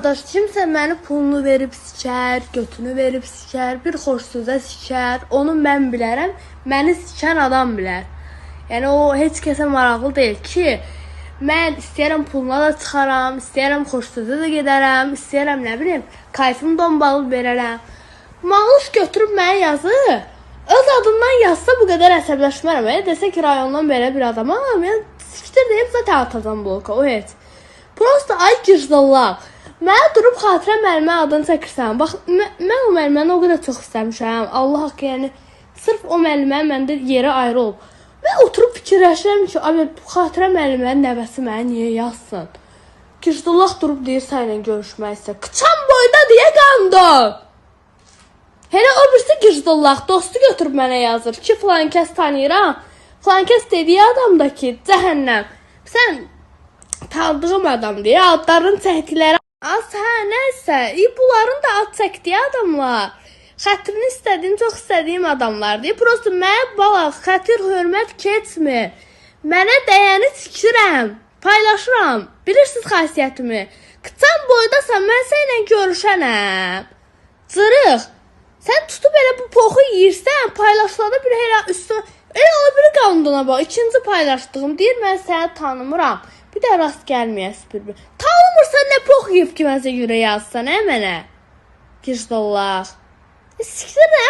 Arkadaş, kimsə məni pulunu verib sikər, götünü verib sikər, bir xoş sözə sikər, onu mən bilərəm, məni sikən adam bilər. Yəni o heç kəsə maraqlı deyil ki, mən istəyirəm puluna da çıxaram, istəyirəm xoş sözə də gedərəm, istəyirəm nə bilim, kayfım dombalıb verərəm. Maaş götürüb mənə yazır, öz adından yazsa bu qədər əsəbləşmərəm. Desə ki, rayondan belə bir adamam, yəni siktir deyib zaten atacam bloka, o heç. Prosta ay girdallar. Mənə durub xatirə müəllimə adını çəkirsən. Bax, mən o müəlliməni o qədər çox istəmişəm. Allah haqqı, yəni sırf o müəllimənin məndə yeri ayrı olub. Mən oturub fikirləşirəm ki, abi bu xatirə müəllimənin nəvəsi mənə niyə yazsın? Girdallar durub deyir sənlə görüşmək istəyir. Qıçan boyda deyə qandın. Hələ o birisi girdallar dostu götürüb mənə yazır ki, filan kəs tanıyıram. Filan kəs dediyi adam da ki, cəhənnəm. Sən tanıdığım adam deyə adlarını çəkdikləri. Hə, nəysə, bunların da ad çəkdiyi adamlar. Xətrini istədiyim, çox istədiyim adamlar deyir. Prosta mənə balaq, xətir, hörmət keçmir. Mənə dəyəni tikirəm, paylaşıram. Bilirsiniz xasiyyətimi. Qıçan boydasan, mən sənlə görüşənəm. Cırıq. Sən tutub elə bu poxu yiyirsən, paylaşılanda bir elə üstüne... Elə o biri qanunduna bax, ikinci paylaşdığım deyir, mən səni tanımıram. Bir də rast gəlməyəs bir-bir. Tanımırsan, nə pox yiyib ki, mənsə görə yazsan, mənə? Girdallah. Siktir nə?